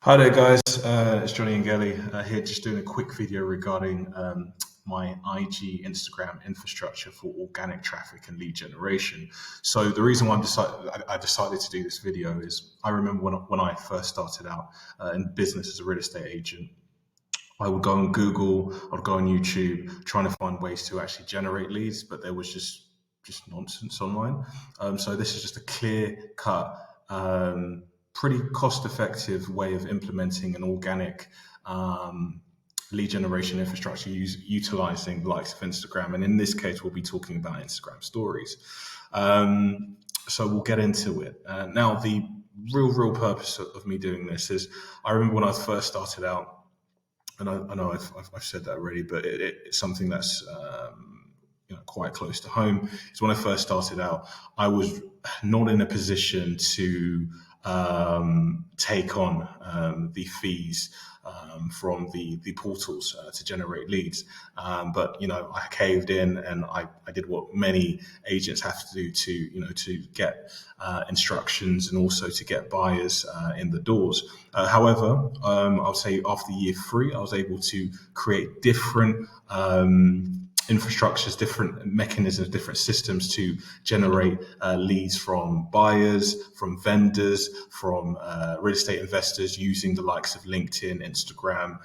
Hi there, guys. It's Johnny and Gelly here, just doing a quick video regarding my IG Instagram infrastructure for organic traffic and lead generation. So the reason why I decided to do this video is I remember when I first started out in business as a real estate agent. I would go on Google, I'd go on YouTube, trying to find ways to actually generate leads, but there was just nonsense online. So this is just a clear cut, pretty cost effective way of implementing an organic lead generation infrastructure utilizing the likes of Instagram. And in this case, we'll be talking about Instagram stories. So we'll get into it. Now, the real purpose of me doing this is I remember when I first started out, and I know I've said that already, but it's something that's quite close to home. It's when I first started out, I was not in a position to take on the fees from the portals to generate leads. But I caved in and I did what many agents have to do to get instructions and also to get buyers in the doors. However, I'll say after year 3, I was able to create different infrastructures, different mechanisms, different systems to generate leads from buyers, from vendors, from real estate investors using the likes of LinkedIn, Instagram,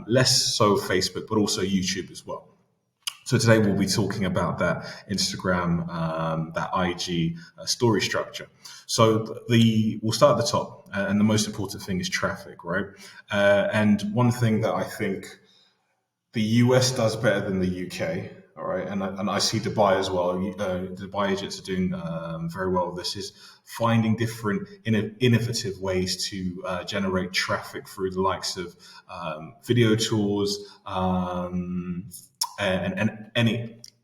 less so Facebook, but also YouTube as well. So today we'll be talking about that Instagram, that IG story structure. So we'll start at the top, and the most important thing is traffic, right? And one thing that I think the US does better than the UK, all right, and I see Dubai as well. The Dubai agents are doing very well with this. Is finding different innovative ways to generate traffic through the likes of video tours and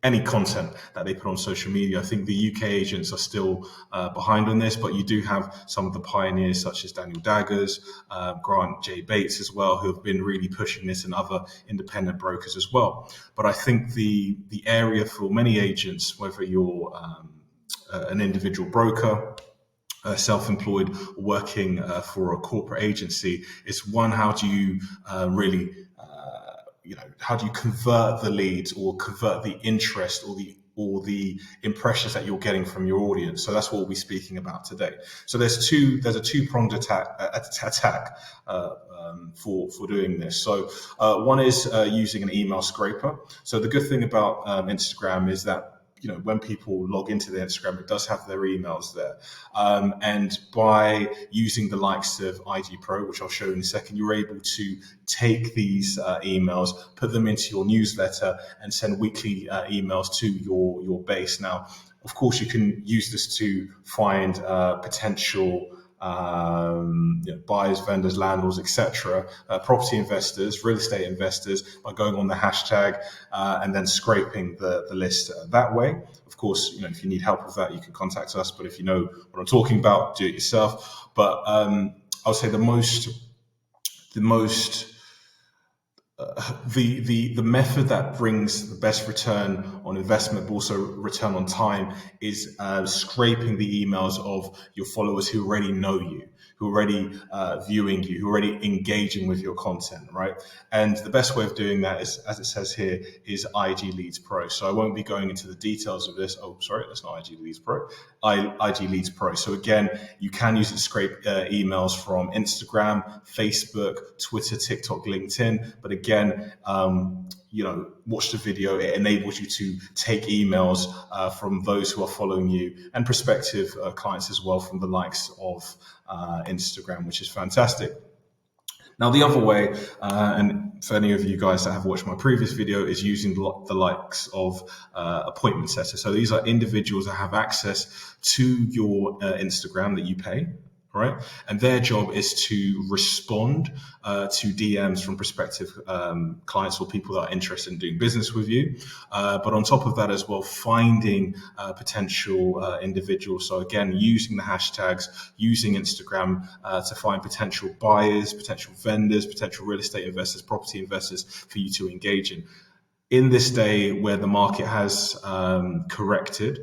any content that they put on social media. I think the UK agents are still behind on this, but you do have some of the pioneers such as Daniel Daggers, Grant J. Bates as well, who have been really pushing this, and other independent brokers as well. But I think the area for many agents, whether you're an individual broker, self-employed, working for a corporate agency, is one, how do you really how do you convert the leads or convert the interest or the impressions that you're getting from your audience? So that's what we'll be speaking about today. So there's a two-pronged attack for doing this. So one is using an email scraper. So the good thing about Instagram is that when people log into the Instagram, it does have their emails there. And by using the likes of ID Pro, which I'll show in a second, you're able to take these emails, put them into your newsletter, and send weekly emails to your base. Now, of course, you can use this to find potential buyers, vendors, landlords, etc., property investors, real estate investors, by going on the hashtag and then scraping the list that way. Of course, if you need help with that, you can contact us. But if you know what I'm talking about, do it yourself. But I would say the method that brings the best return on investment, but also return on time, is scraping the emails of your followers who already know you, who are already viewing you, who are already engaging with your content, right? And the best way of doing that is, as it says here, is IG Leads Pro. So I won't be going into the details of this. Oh, sorry, that's not IG Leads Pro. IG Leads Pro. So again, you can use it to scrape emails from Instagram, Facebook, Twitter, TikTok, LinkedIn. But again, watch the video. It enables you to take emails from those who are following you and prospective clients as well from the likes of Instagram, which is fantastic. Now, the other way, and for any of you guys that have watched my previous video, is using the likes of appointment setters. So these are individuals that have access to your Instagram that you pay. Right, and their job is to respond to DMs from prospective clients or people that are interested in doing business with you. But on top of that as well, finding potential individuals. So again, using the hashtags, using Instagram to find potential buyers, potential vendors, potential real estate investors, property investors for you to engage in. in this day where the market has corrected,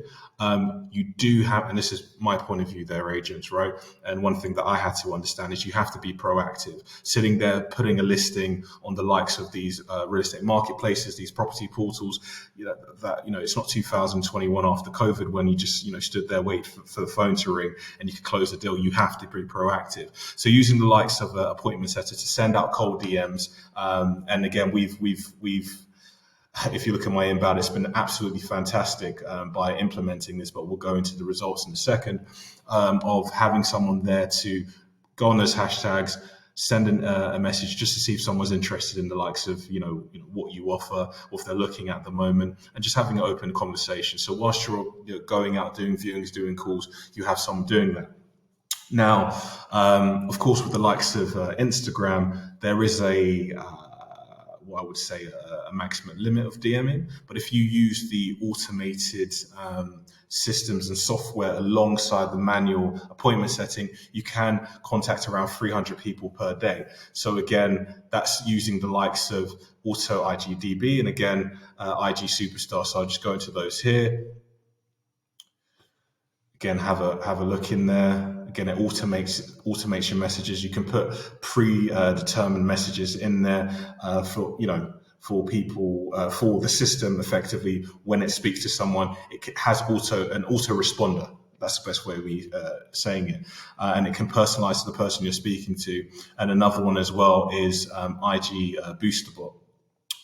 you do have, and this is my point of view there, agents, right? And one thing that I had to understand is you have to be proactive. Sitting there, putting a listing on the likes of these real estate marketplaces, these property portals, it's not 2021 after COVID when you just, stood there, wait for the phone to ring and you could close the deal. You have to be proactive. So using the likes of appointment setter to send out cold DMs. And again, we've if you look at my inbound, it's been absolutely fantastic by implementing this, but we'll go into the results in a second, of having someone there to go on those hashtags, send a message just to see if someone's interested in the likes of, what you offer, or if they're looking at the moment, and just having an open conversation. So whilst you're going out, doing viewings, doing calls, you have someone doing that. Now, of course, with the likes of Instagram, there is what I would say a maximum limit of DMing. But if you use the automated systems and software alongside the manual appointment setting, you can contact around 300 people per day. So again, that's using the likes of Auto IGDB and again, IG Superstar. So I'll just go into those here. Again, have a look in there. Again, it automates your messages. You can put predetermined messages in there for people, for the system effectively. When it speaks to someone, it has an auto responder. That's the best way of saying it. And it can personalize to the person you're speaking to. And another one as well is IG Booster Bot.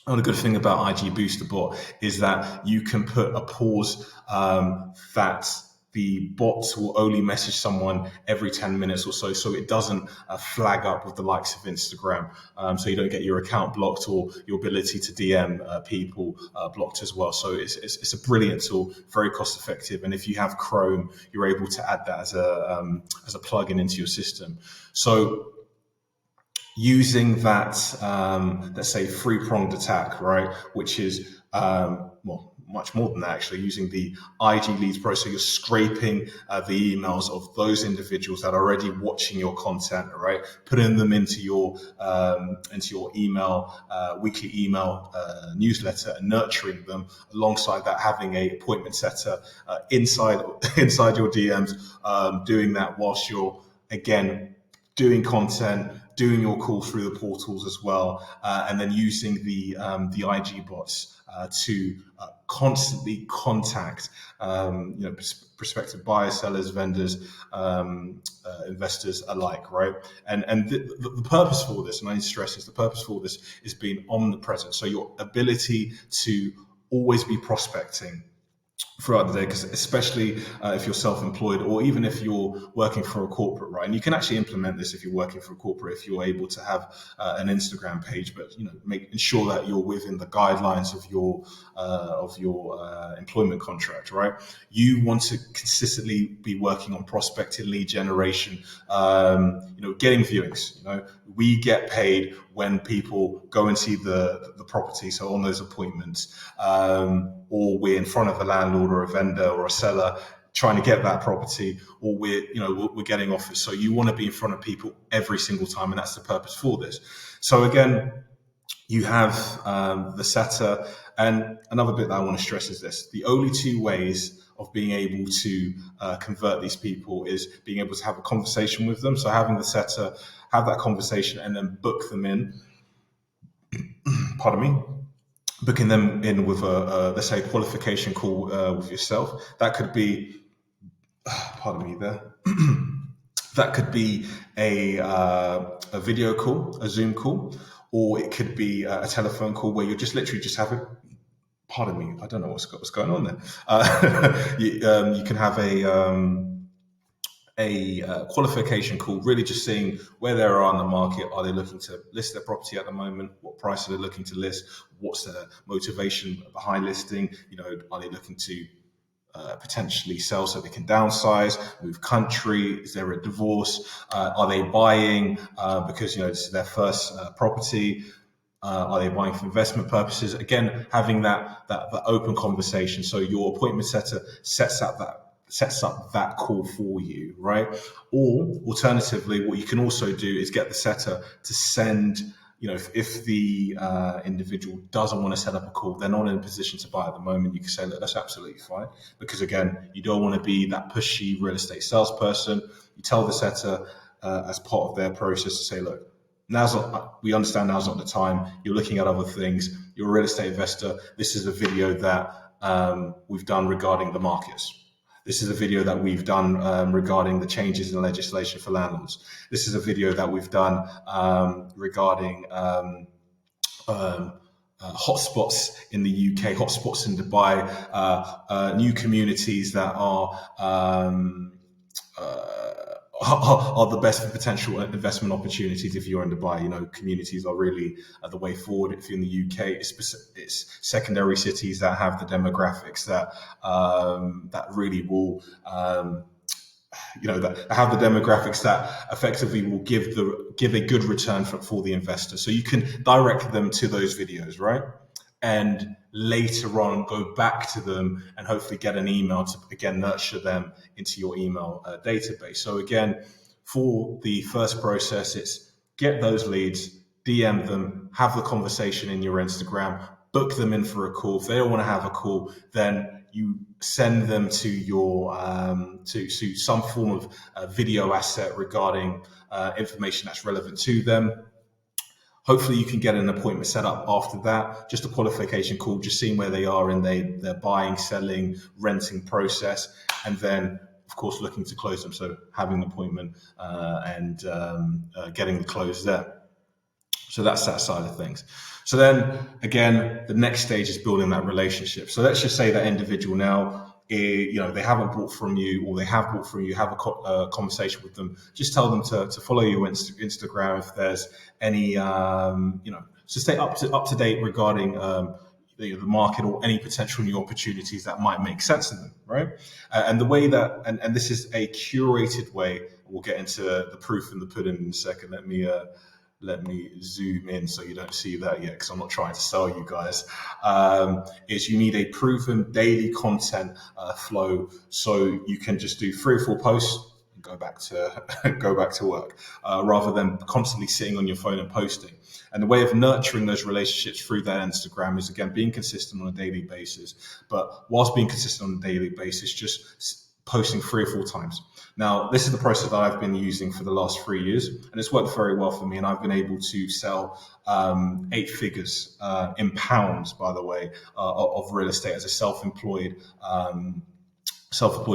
And the good thing about IG Booster Bot is that you can put a pause that the bot will only message someone every 10 minutes or so it doesn't flag up with the likes of Instagram. So you don't get your account blocked or your ability to DM people blocked as well. So it's a brilliant tool, very cost effective. And if you have Chrome, you're able to add that as a plugin into your system. So using that, let's say, three-pronged attack, right, which is, much more than that, actually, using the IG Leads Pro. So you're scraping the emails of those individuals that are already watching your content, right? Putting them into your email, weekly email newsletter, and nurturing them. Alongside that, having a appointment setter inside your DMs, doing that whilst you're, again, doing content, doing your call through the portals as well, and then using the IG bots to constantly contact prospective buyers, sellers, vendors, investors alike, right? And the purpose for this, and I need to stress this, the purpose for this is being omnipresent. So your ability to always be prospecting throughout the day, because especially if you're self-employed or even if you're working for a corporate, right? And you can actually implement this if you're working for a corporate, if you're able to have an Instagram page, but ensure that you're within the guidelines of your employment contract, right? You want to consistently be working on prospecting, lead generation, getting viewings. We get paid when people go and see the property, so on those appointments, or we're in front of a landlord or a vendor or a seller trying to get that property, or we're getting offers. So you want to be in front of people every single time, and that's the purpose for this. So again, you have the setter. And another bit that I want to stress is this: the only two ways of being able to convert these people is being able to have a conversation with them. So having the setter have that conversation and then book them in. Pardon me. Booking them in with a let's say, qualification call with yourself. That could be, pardon me there. That could be a video call, a Zoom call, or it could be a telephone call where you're just literally just having, pardon me, I don't know what's going on there. You can have a qualification call, really just seeing where they are on the market. Are they looking to list their property at the moment? What price are they looking to list? What's their motivation behind listing? Are they looking to potentially sell so they can downsize, move country? Is there a divorce? Are they buying because this is their first property? Are they buying for investment purposes? Again, having that open conversation. So your appointment setter sets up that call for you, right? Or alternatively, what you can also do is get the setter to send if the individual doesn't want to set up a call, they're not in a position to buy at the moment, you can say, look, that's absolutely fine. Because again, you don't want to be that pushy real estate salesperson. You tell the setter as part of their process to say, look, we understand now's not the time. You're looking at other things. You're a real estate investor. This is a video that we've done regarding the markets. This is a video that we've done regarding the changes in legislation for landlords. This is a video that we've done regarding hotspots in the UK, hotspots in Dubai, new communities that are the best for potential investment opportunities if you're in Dubai. Communities are really the way forward. If you're in the UK, it's secondary cities that have the demographics that really will, that have the demographics that effectively will give a good return for the investor. So you can direct them to those videos, right? And later on go back to them and hopefully get an email to, again, nurture them into your email database. So again, for the first process, it's get those leads, DM them, have the conversation in your Instagram, book them in for a call. If they don't want to have a call, then you send them to your to some form of video asset regarding information that's relevant to them. Hopefully you can get an appointment set up after that, just a qualification call, just seeing where they are in their buying, selling, renting process, and then, of course, looking to close them. So having an appointment and getting the close there. So that's that side of things. So then, again, the next stage is building that relationship. So let's just say that individual now, they haven't bought from you, or they have bought from you, have a conversation with them. Just tell them to follow your Instagram if there's any, so stay up to date regarding the market or any potential new opportunities that might make sense to them, right? And the way that, and this is a curated way, we'll get into the proof in the pudding in a second. Let me zoom in so you don't see that yet, because I'm not trying to sell you guys. Is you need a proven daily content flow, so you can just do 3 or 4 posts and go back to work, rather than constantly sitting on your phone and posting. And the way of nurturing those relationships through that Instagram is, again, being consistent on a daily basis. But whilst being consistent on a daily basis, just posting 3 or 4 times. Now, this is the process that I've been using for the last 3 years, and it's worked very well for me. And I've been able to sell 8 figures in pounds, by the way, of real estate as a self-employed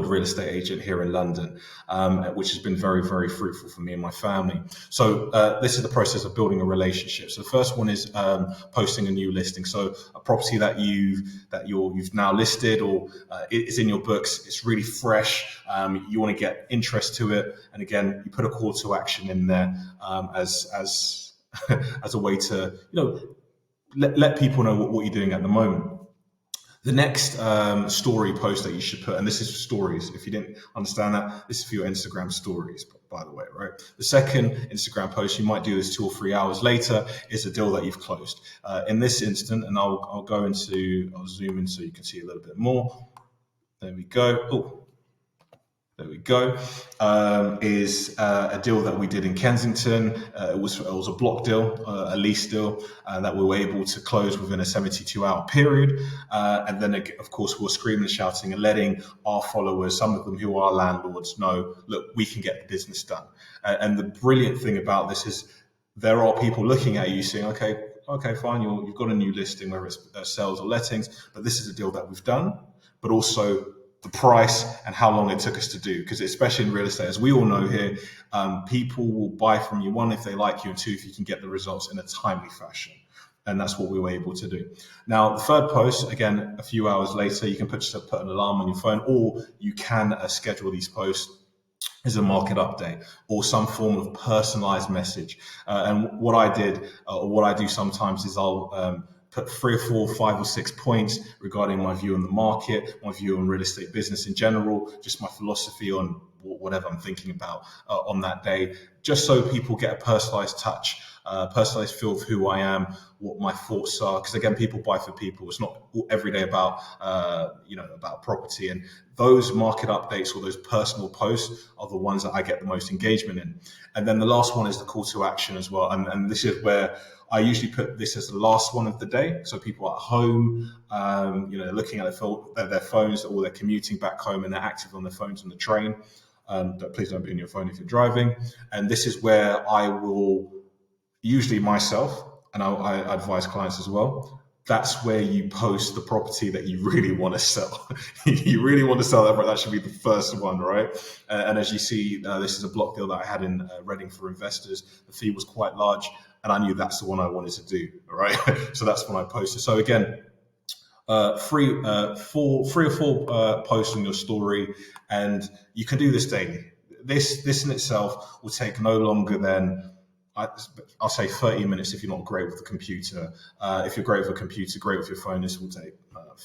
real estate agent here in London, which has been very, very fruitful for me and my family. So this is the process of building a relationship. So the first one is posting a new listing. So a property that you've now listed, or it's in your books, it's really fresh. You want to get interest to it, and again, you put a call to action in there as a way to let people know what you're doing at the moment. The next story post that you should put, and this is for stories, if you didn't understand that, this is for your Instagram stories, by the way, right? The second Instagram post, you might do this 2 or 3 hours later, is a deal that you've closed. In this instant, and I'll zoom in so you can see a little bit more. There we go. Oh, there we go. Is a deal that we did in Kensington. It was a block deal, a lease deal that we were able to close within a 72-hour period. And then, of course, we're screaming and shouting and letting our followers, some of them who are landlords, know, look, we can get the business done. And the brilliant thing about this is there are people looking at you saying, okay, fine, you've got a new listing, whether it's sales or lettings, but this is a deal that we've done, but also the price and how long it took us to do. Because especially in real estate, as we all know here, people will buy from you, 1, if they like you, and 2, if you can get the results in a timely fashion. And that's what we were able to do. Now, the third post, again, a few hours later, you can put an alarm on your phone, or you can schedule these posts as a market update or some form of personalized message. And what I did, or what I do sometimes, is I'll put 3 or 4, 5 or 6 points regarding my view on the market, my view on real estate business in general, just my philosophy on whatever I'm thinking about on that day, just so people get a personalized touch personalized feel of who I am, what my thoughts are. Because again, people buy for people. It's not every day about about property, and those market updates or those personal posts are the ones that I get the most engagement in. And then the last one is the call to action as well, and this is where I usually put this as the last one of the day. So people at home, looking at their phones, or they're commuting back home and they're active on their phones on the train. Please don't be on your phone if you're driving. And this is where I will usually myself, and I advise clients as well. That's where you post the property that you really want to sell. You really want to sell that, but that should be the first one, right? And as you see, this is a block deal that I had in Reading for investors. The fee was quite large, and I knew that's the one I wanted to do, right? So that's when I posted. So again, three or four posts on your story, and you can do this daily. This in itself will take no longer than, I'll say 30 minutes if you're not great with the computer. If you're great with a computer, great with your phone, this will take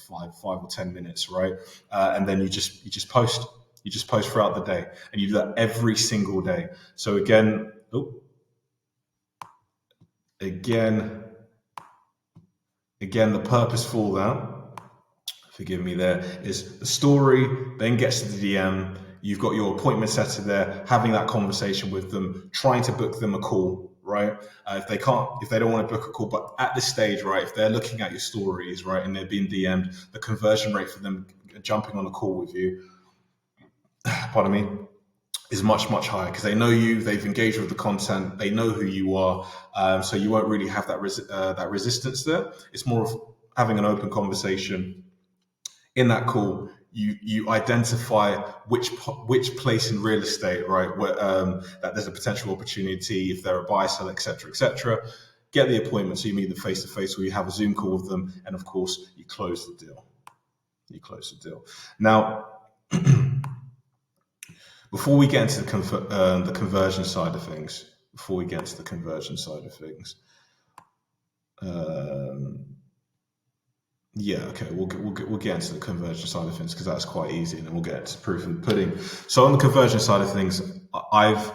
5 or 10 minutes, right? And then you just post. You just post throughout the day, and you do that every single day. So again, the purpose for that, forgive me there, is the story then gets to the DM. You've got your appointment setter there, having that conversation with them, trying to book them a call, right? If they don't want to book a call, but at this stage, right, if they're looking at your stories, right, and they're being DM'd, the conversion rate for them jumping on a call with you, pardon me, is much, much higher, because they know you, they've engaged with the content, they know who you are, so you won't really have that resistance there. It's more of having an open conversation. In that call, you identify which place in real estate, right, where that there's a potential opportunity, if they're a buyer, seller, etc., etc. Get the appointment, so you meet them face to face, or you have a Zoom call with them, and of course, you close the deal. Now, before we get into the conversion side of things, we'll get into the conversion side of things, because that's quite easy, and then we'll get to proof of the pudding. So on the conversion side of things, I've,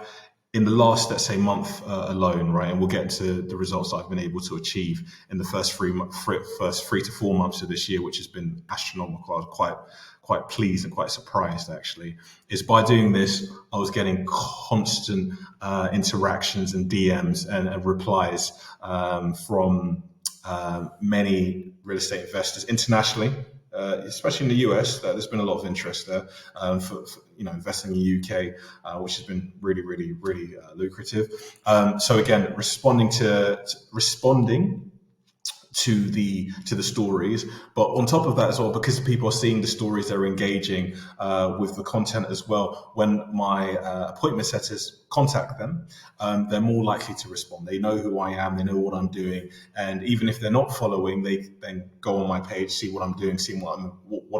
in the last, let's say, month alone, right, and we'll get to the results that I've been able to achieve in the first 3 to 4 months of this year, which has been astronomical. I was quite pleased and quite surprised, actually, is by doing this, I was getting constant interactions and DMs and replies from many real estate investors internationally, especially in the US. There's been a lot of interest there for investing in the UK, which has been really, really, really lucrative. So again, responding to the stories, but on top of that as well, because people are seeing the stories, they're engaging with the content as well. When my appointment setters contact them, they're more likely to respond. They know who I am, they know what I'm doing, and even if they're not following, they then go on my page, see what I'm doing, see what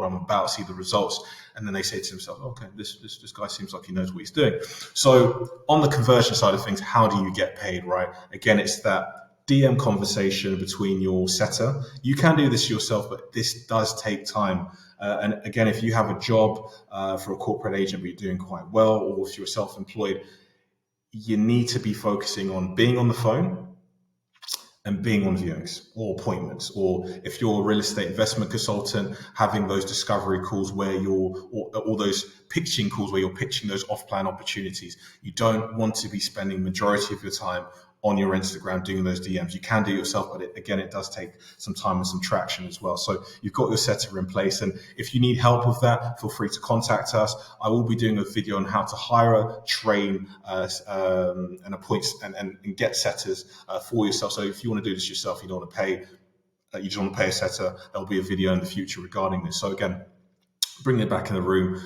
I'm about, see the results, and then they say to themselves, okay, this guy seems like he knows what he's doing. So on the conversion side of things, how do you get paid, right? Again, it's that DM conversation between your setter. You can do this yourself, but this does take time. And again, if you have a job for a corporate agent, but you're doing quite well, or if you're self-employed, you need to be focusing on being on the phone and being on viewings or appointments. Or if you're a real estate investment consultant, having those discovery calls where or those pitching calls where you're pitching those off-plan opportunities. You don't want to be spending majority of your time on your Instagram doing those DMs. You can do it yourself, but it does take some time and some traction as well. So you've got your setter in place, and if you need help with that, feel free to contact us. I will be doing a video on how to hire, train, and appoint and get setters for yourself. So if you want to do this yourself, you don't want to pay. You just want to pay a setter. There'll be a video in the future regarding this. So again, bringing it back in the room,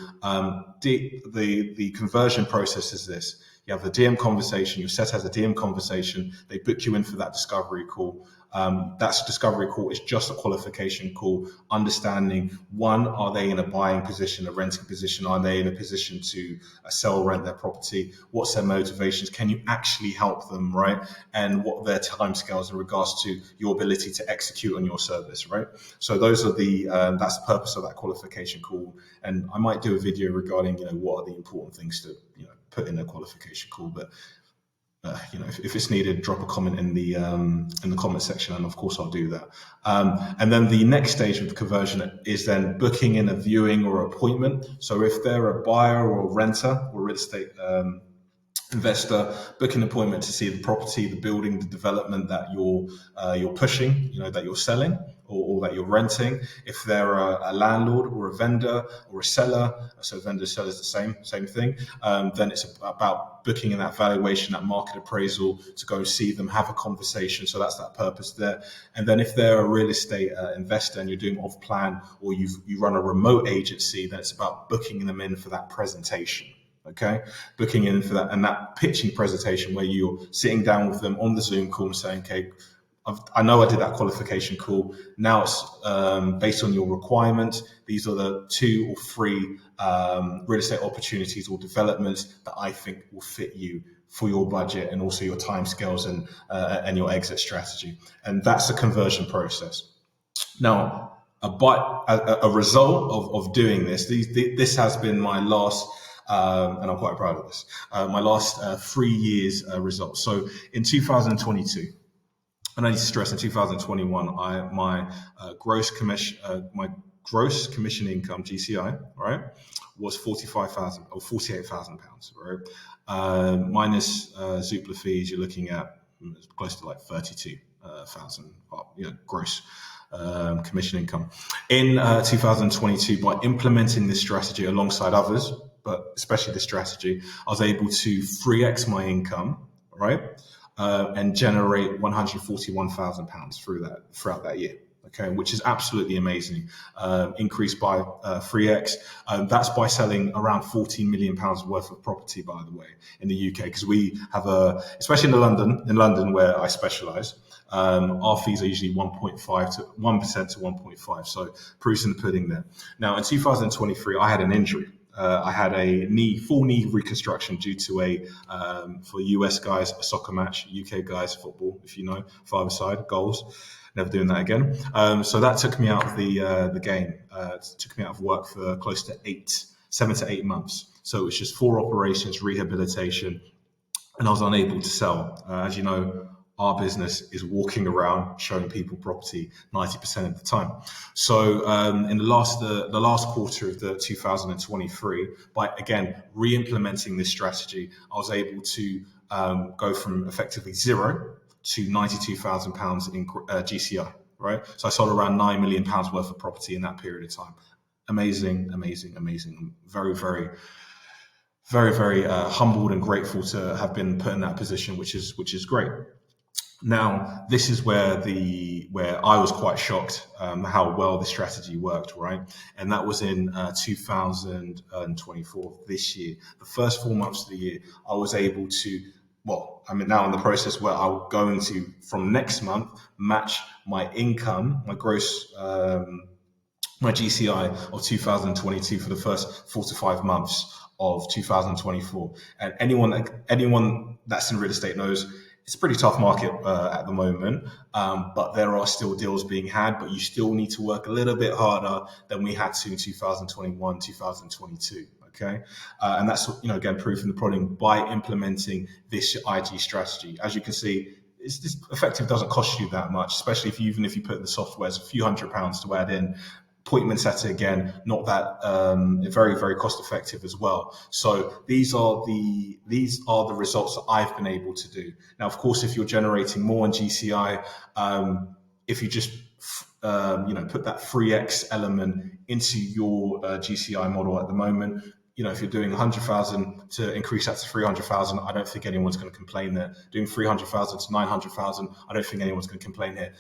the conversion process is this. You have the DM conversation, your set has a DM conversation, they book you in for that discovery call. That discovery call is just a qualification call, understanding, one, are they in a buying position, a renting position? Are they in a position to sell or rent their property? What's their motivations? Can you actually help them, right? And what are their timescales in regards to your ability to execute on your service, right? So those are that's the purpose of that qualification call. And I might do a video regarding, what are the important things to, put in a qualification call. But if it's needed, drop a comment in the comment section, and of course I'll do that. And then the next stage of the conversion is then booking in a viewing or appointment. So if they're a buyer or a renter or real estate investor, book an appointment to see the property, the building, the development that you're pushing, that you're selling or that you're renting. If they're a landlord or a vendor or a seller, so vendor seller is the same thing, then it's about booking in that valuation, that market appraisal, to go see them, have a conversation. So that's that purpose there. And then if they're a real estate investor and you're doing off plan, or you run a remote agency, then it's about booking them in for that presentation. Okay, booking in for that, and that pitching presentation where you're sitting down with them on the Zoom call and saying, okay, I know I did that qualification call. Now it's based on your requirement. These are the 2 or 3 real estate opportunities or developments that I think will fit you for your budget and also your timescales and your exit strategy. And that's the conversion process. Now, a result of doing this, this has been my last. And I'm quite proud of this. My last 3 years results. So in 2022, and I need to stress, in 2021, my gross commission income (GCI), right, was £45,000 or £48,000, right? Minus Zoopla fees, you're looking at close to like 32,000 gross commission income. In 2022, by implementing this strategy alongside others, but especially this strategy, I was able to 3x my income, right, and generate £141,000 throughout that year. Okay, which is absolutely amazing. Increased by 3x. That's by selling around £14 million worth of property, by the way, in the UK, because we have especially in London where I specialise. Our fees are usually 1.5 to 1% to 1.5. So proof's in the pudding there. Now, in 2023, I had an injury. I had a full knee reconstruction due to for US guys, a soccer match, UK guys, football, if you know, five-a-side, goals. Never doing that again. So that took me out of the game. Took me out of work for close to 7 to 8 months. So it was just 4 operations, rehabilitation, and I was unable to sell. As you know, our business is walking around showing people property 90% of the time. So in the last quarter of the 2023, by again re-implementing this strategy, I was able to go from effectively 0 to £92,000 in GCI. Right, so I sold around £9 million worth of property in that period of time. Amazing. I'm very, very, very, very humbled and grateful to have been put in that position, which is great. Now, this is where I was quite shocked how well the strategy worked, right? And that was in 2024, this year. The first 4 months of the year, I was able to, now in the process where I'm going to, from next month, match my income, my gross, my GCI of 2022 for the first 4 to 5 months of 2024. And anyone that's in real estate knows it's a pretty tough market at the moment, but there are still deals being had, but you still need to work a little bit harder than we had to in 2021, 2022. Okay, and that's again proof in the pudding by implementing this IG strategy. As you can see, it's effective, doesn't cost you that much, especially even if you put in the software, it's a few £100s to add in. Appointment setter, again, not that very, very cost effective as well. So these are the results that I've been able to do. Now, of course, if you're generating more in GCI, if you just put that 3x element into your GCI model at the moment, if you're doing 100,000 to increase that to 300,000, I don't think anyone's going to complain there. Doing 300,000 to 900,000, I don't think anyone's going to complain there.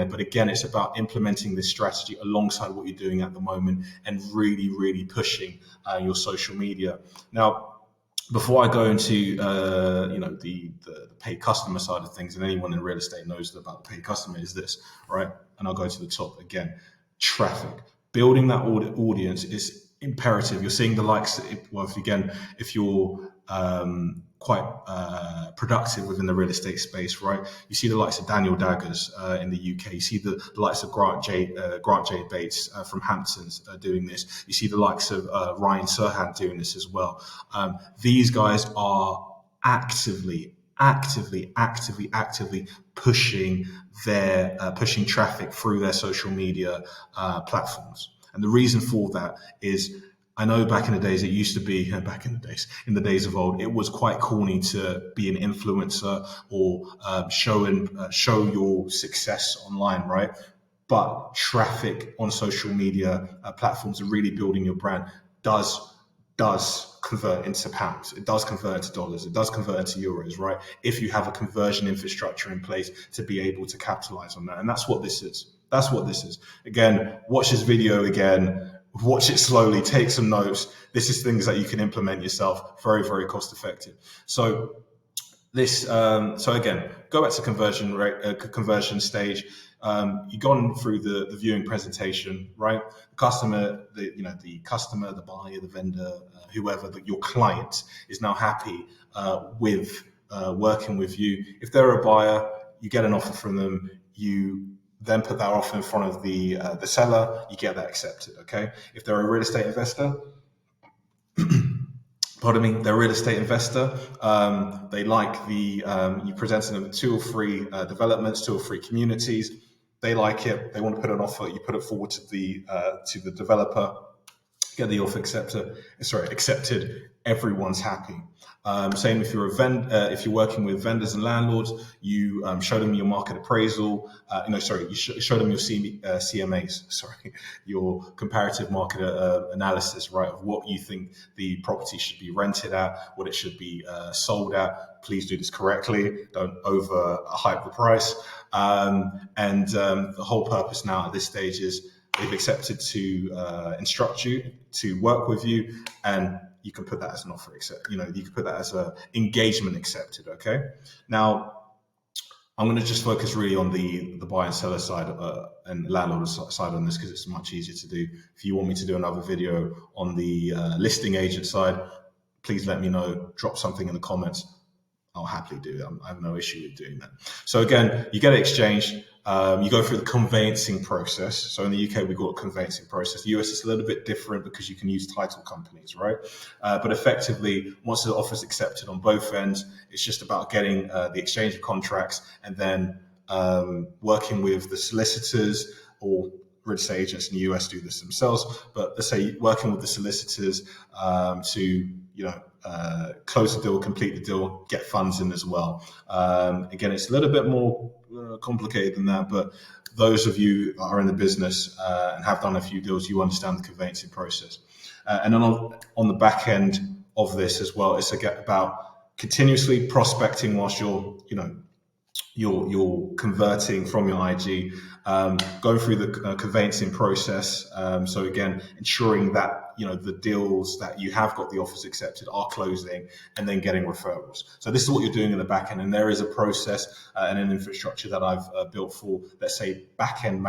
But again, it's about implementing this strategy alongside what you're doing at the moment and really, really pushing your social media. Now, before I go into the paid customer side of things, and anyone in real estate knows about the paid customer is this, right? And I'll go to the top again. Traffic, building that audience is imperative. You're seeing the likes. If you're quite productive within the real estate space, right? You see the likes of Daniel Daggers in the UK. You see the likes of Grant J. Bates from Hamptons doing this. You see the likes of Ryan Serhant doing this as well. These guys are actively actively pushing pushing traffic through their social media platforms. And the reason for that is, I know back in the days, it used to be, in the days of old, it was quite corny to be an influencer or show your success online, right? But traffic on social media platforms and really building your brand does convert into pounds. It does convert into dollars. It does convert into euros, right? If you have a conversion infrastructure in place to be able to capitalize on that. And that's what this is. That's what this is. Again, watch this video again, watch it slowly, take some notes. This is things that you can implement yourself, very, very cost effective. So so again, go back to conversion rate, conversion stage. You've gone through the viewing presentation, right? The customer, the customer, the buyer, the vendor, whoever, your client is now happy with working with you. If they're a buyer, you get an offer from them. You then put that offer in front of the seller. You get that accepted. Okay. If they're a real estate investor. Pardon me, they're a real estate investor. They like you presented them 2 or 3 developments, 2 or 3 communities. They like it. They want to put an offer. You put it forward to the developer. Get the offer accepted. Everyone's happy. Same if you're if you're working with vendors and landlords, you show them your market appraisal. You show them your CMAs. Your comparative market analysis, right, of what you think the property should be rented at, what it should be sold at. Please do this correctly. Don't overhype the price. The whole purpose now at this stage is they've accepted to instruct you, to work with you, and you can put that as an offer accept. You can put that as a engagement accepted. Okay. Now, I'm going to just focus really on the buyer and seller side and landlord side on this because it's much easier to do. If you want me to do another video on the listing agent side, please let me know. Drop something in the comments. I'll happily do that. I have no issue with doing that. So again, you get it exchanged. You go through the conveyancing process. So in the UK, we've got a conveyancing process. The US is a little bit different because you can use title companies, right? But effectively, once the offer is accepted on both ends, it's just about getting the exchange of contracts and then working with the solicitors, or real estate agents in the US do this themselves. But let's say working with the solicitors to close the deal, complete the deal, get funds in as well. Again, it's a little bit more complicated than that, but those of you that are in the business and have done a few deals, you understand the conveyancing process. And then on the back end of this as well, it's about continuously prospecting whilst you're converting from your IG, going through the conveyancing process. So again, ensuring that the deals that you have got the offers accepted are closing, and then getting referrals. So this is what you're doing in the back end, and there is a process and an infrastructure that I've built for, let's say, back end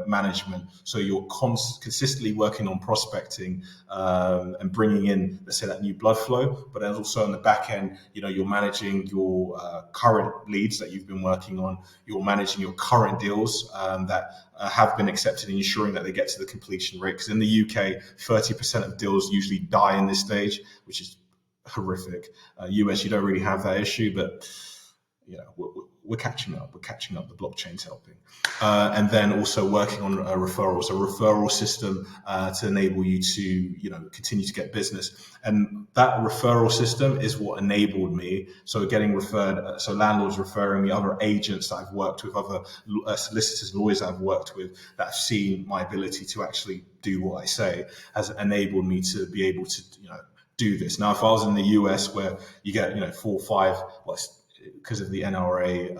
management. So you're consistently working on prospecting and bringing in, let's say, that new blood flow. But then also on the back end, you're managing your current leads that you've been working on. You're managing your current deals that have been accepted and ensuring that they get to the completion rate. Because in the UK, 30% of deals usually die in this stage, which is horrific. US, you don't really have that issue, but we're catching up. We're catching up. The blockchain's helping. And then also working on a referral system to enable you to, continue to get business. And that referral system is what enabled me. So getting referred, so landlords referring me, other agents that I've worked with, other solicitors, lawyers that I've worked with that have seen my ability to actually do what I say, has enabled me to be able to, do this. Now, if I was in the US where you get, 4 or 5, because of the NRA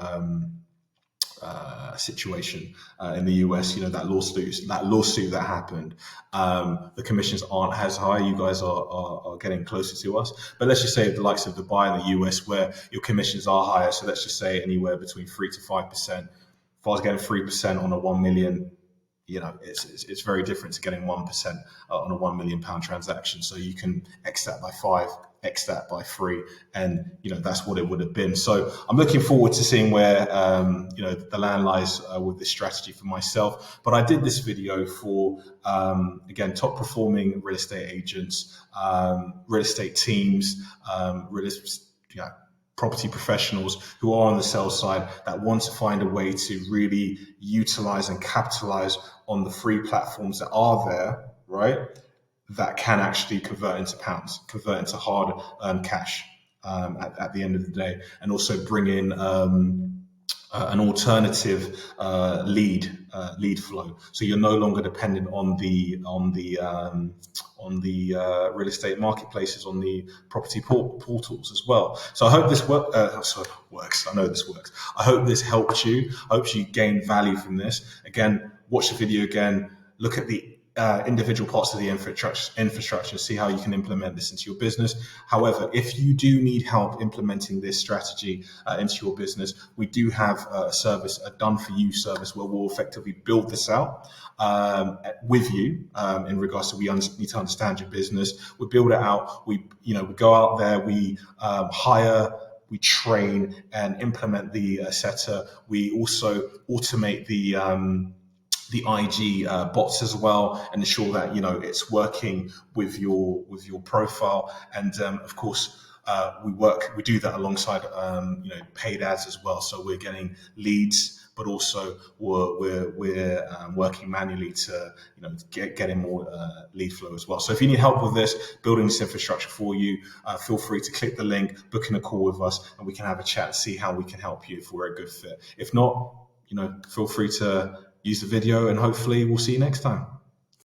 situation in the US, that lawsuit that happened, the commissions aren't as high. You guys are getting closer to us. But let's just say the likes of Dubai in the US, where your commissions are higher. So let's just say anywhere between 3 to 5%. If I was getting 3% on a 1 million, it's very different to getting 1% on a £1 million transaction. So you can X that by 5, X that by 3, and that's what it would have been. So I'm looking forward to seeing where the land lies with this strategy for myself. But I did this video for again, top performing real estate agents, real estate teams, property professionals who are on the sales side that want to find a way to really utilize and capitalize on the free platforms that are there, right? That can actually convert into pounds, convert into hard earned cash at the end of the day, and also bring in an alternative lead flow. So you're no longer dependent on the real estate marketplaces, on the property portals as well. So I hope this works. I know this works. I hope this helped you. I hope you gained value from this. Again, watch the video again. Look at the individual parts of the infrastructure, see how you can implement this into your business. However, if you do need help implementing this strategy into your business, we do have a service, a done for you service, where we'll effectively build this out with you in regards to, we need to understand your business. We build it out. We go out there, we hire, we train and implement the setter. We also automate the IG bots as well, and ensure that it's working with your profile. And of course, we do that alongside paid ads as well. So we're getting leads, but also we're working manually to getting more lead flow as well. So if you need help with this, building this infrastructure for you, feel free to click the link, book in a call with us, and we can have a chat, see how we can help you if we're a good fit. If not, feel free to use the video, and hopefully we'll see you next time.